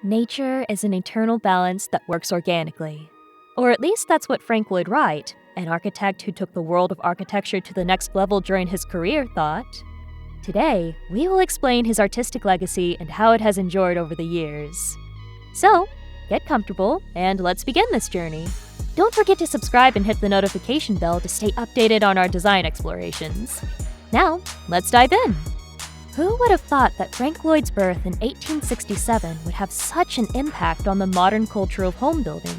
Nature is an eternal balance that works organically. Or at least that's what Frank Lloyd Wright, an architect who took the world of architecture to the next level during his career, thought. Today, we will explain his artistic legacy and how it has endured over the years. So, get comfortable and let's begin this journey. Don't forget to subscribe and hit the notification bell to stay updated on our design explorations. Now, let's dive in. Who would have thought that Frank Lloyd's birth in 1867 would have such an impact on the modern culture of home building?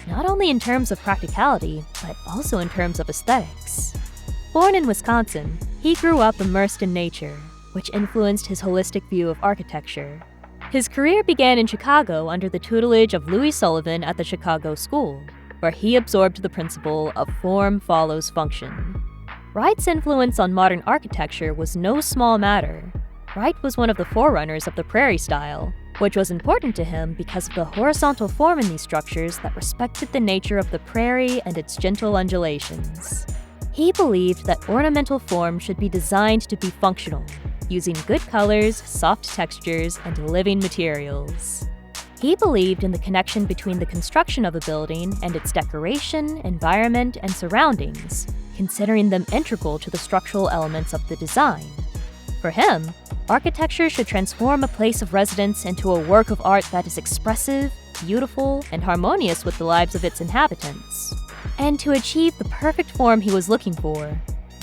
Not only in terms of practicality, but also in terms of aesthetics. Born in Wisconsin, he grew up immersed in nature, which influenced his holistic view of architecture. His career began in Chicago under the tutelage of Louis Sullivan at the Chicago School, where he absorbed the principle of form follows function. Wright's influence on modern architecture was no small matter. Wright was one of the forerunners of the Prairie style, which was important to him because of the horizontal form in these structures that respected the nature of the prairie and its gentle undulations. He believed that ornamental form should be designed to be functional, using good colors, soft textures, and living materials. He believed in the connection between the construction of a building and its decoration, environment, and surroundings, considering them integral to the structural elements of the design. For him, architecture should transform a place of residence into a work of art that is expressive, beautiful, and harmonious with the lives of its inhabitants. And to achieve the perfect form he was looking for,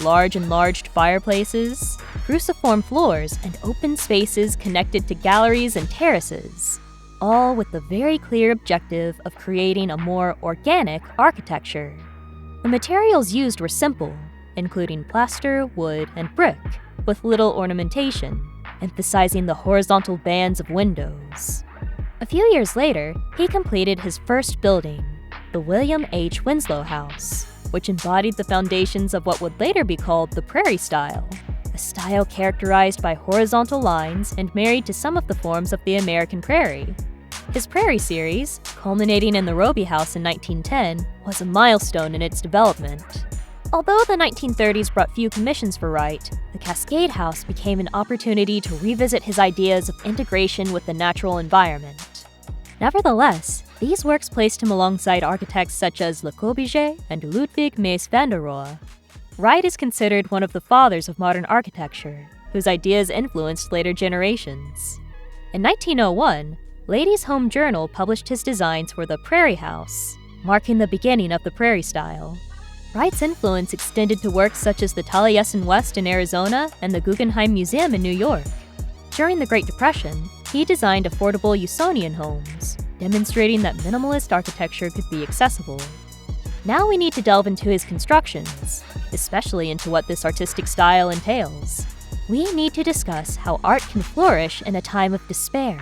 large enlarged fireplaces, cruciform floors, and open spaces connected to galleries and terraces, all with the very clear objective of creating a more organic architecture. The materials used were simple, including plaster, wood, and brick, with little ornamentation, emphasizing the horizontal bands of windows. A few years later, he completed his first building, the William H. Winslow House, which embodied the foundations of what would later be called the Prairie style, a style characterized by horizontal lines and married to some of the forms of the American prairie. His Prairie series, culminating in the Robie House in 1910, was a milestone in its development. Although the 1930s brought few commissions for Wright, the Cascade House became an opportunity to revisit his ideas of integration with the natural environment. Nevertheless, these works placed him alongside architects such as Le Corbusier and Ludwig Mies van der Rohe. Wright is considered one of the fathers of modern architecture, whose ideas influenced later generations. In 1901, Ladies' Home Journal published his designs for the Prairie House, marking the beginning of the Prairie style. Wright's influence extended to works such as the Taliesin West in Arizona and the Guggenheim Museum in New York. During the Great Depression, he designed affordable Usonian homes, demonstrating that minimalist architecture could be accessible. Now we need to delve into his constructions, especially into what this artistic style entails. We need to discuss how art can flourish in a time of despair.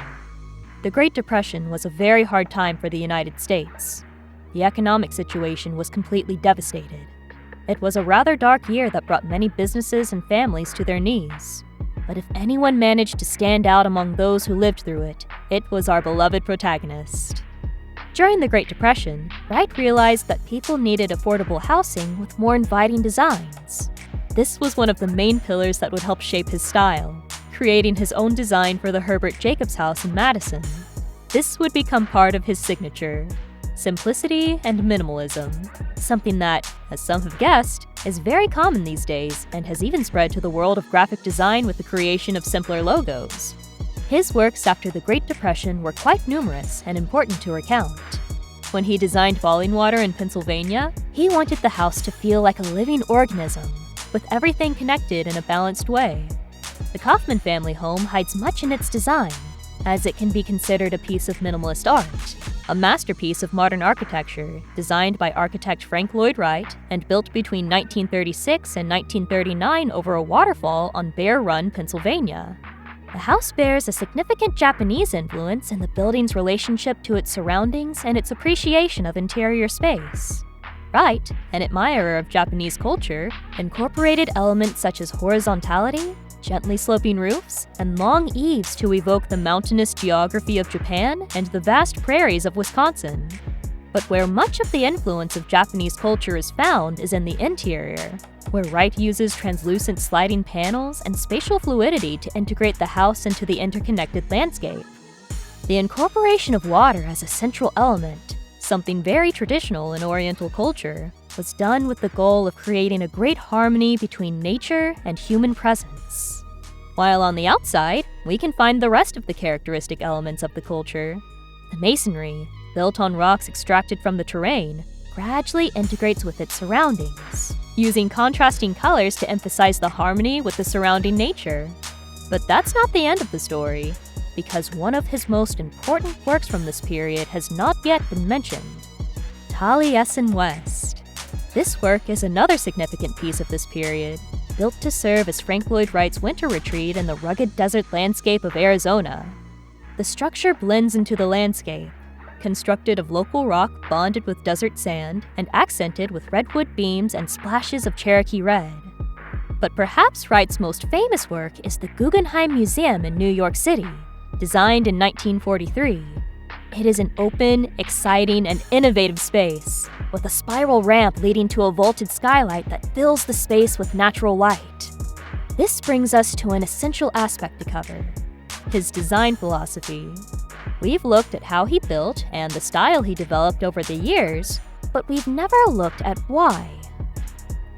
The Great Depression was a very hard time for the United States. The economic situation was completely devastated. It was a rather dark year that brought many businesses and families to their knees. But if anyone managed to stand out among those who lived through it, it was our beloved protagonist. During the Great Depression, Wright realized that people needed affordable housing with more inviting designs. This was one of the main pillars that would help shape his style, creating his own design for the Herbert Jacobs House in Madison. This would become part of his signature: simplicity and minimalism, something that, as some have guessed, is very common these days and has even spread to the world of graphic design with the creation of simpler logos. His works after the Great Depression were quite numerous and important to recount. When he designed Fallingwater in Pennsylvania, he wanted the house to feel like a living organism, with everything connected in a balanced way. The Kaufman family home hides much in its design, as it can be considered a piece of minimalist art, a masterpiece of modern architecture designed by architect Frank Lloyd Wright and built between 1936 and 1939 over a waterfall on Bear Run, Pennsylvania. The house bears a significant Japanese influence in the building's relationship to its surroundings and its appreciation of interior space. Wright, an admirer of Japanese culture, incorporated elements such as horizontality, gently sloping roofs, and long eaves to evoke the mountainous geography of Japan and the vast prairies of Wisconsin. But where much of the influence of Japanese culture is found is in the interior, where Wright uses translucent sliding panels and spatial fluidity to integrate the house into the interconnected landscape. The incorporation of water as a central element, something very traditional in Oriental culture, was done with the goal of creating a great harmony between nature and human presence. While on the outside, we can find the rest of the characteristic elements of the culture. The masonry, built on rocks extracted from the terrain, gradually integrates with its surroundings, using contrasting colors to emphasize the harmony with the surrounding nature. But that's not the end of the story, because one of his most important works from this period has not yet been mentioned: Taliesin West. This work is another significant piece of this period, built to serve as Frank Lloyd Wright's winter retreat in the rugged desert landscape of Arizona. The structure blends into the landscape, constructed of local rock bonded with desert sand and accented with redwood beams and splashes of Cherokee red. But perhaps Wright's most famous work is the Guggenheim Museum in New York City, designed in 1943. It is an open, exciting, and innovative space, with a spiral ramp leading to a vaulted skylight that fills the space with natural light. This brings us to an essential aspect to cover: his design philosophy. We've looked at how he built and the style he developed over the years, but we've never looked at why.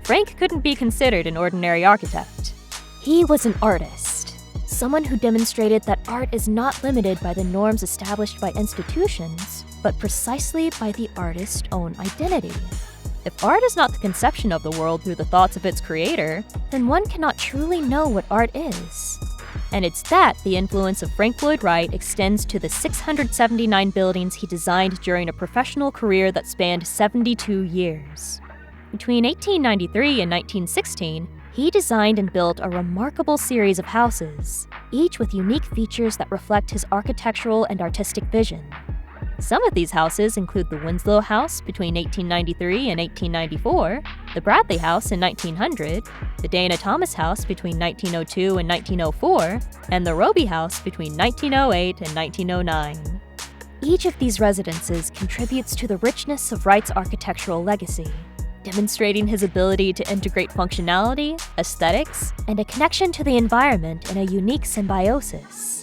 Frank couldn't be considered an ordinary architect. He was an artist, someone who demonstrated that art is not limited by the norms established by institutions, but precisely by the artist's own identity. If art is not the conception of the world through the thoughts of its creator, then one cannot truly know what art is. And it's that the influence of Frank Lloyd Wright extends to the 679 buildings he designed during a professional career that spanned 72 years. Between 1893 and 1916, he designed and built a remarkable series of houses, each with unique features that reflect his architectural and artistic vision. Some of these houses include the Winslow House between 1893 and 1894, the Bradley House in 1900, the Dana Thomas House between 1902 and 1904, and the Robie House between 1908 and 1909. Each of these residences contributes to the richness of Wright's architectural legacy, demonstrating his ability to integrate functionality, aesthetics, and a connection to the environment in a unique symbiosis.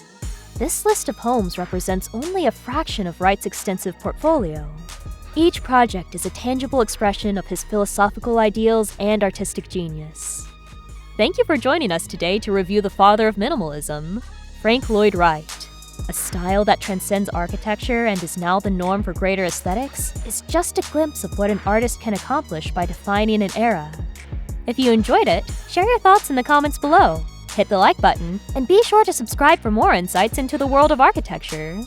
This list of homes represents only a fraction of Wright's extensive portfolio. Each project is a tangible expression of his philosophical ideals and artistic genius. Thank you for joining us today to review the father of minimalism, Frank Lloyd Wright. A style that transcends architecture and is now the norm for greater aesthetics is just a glimpse of what an artist can accomplish by defining an era. If you enjoyed it, share your thoughts in the comments below. Hit the like button, and be sure to subscribe for more insights into the world of architecture.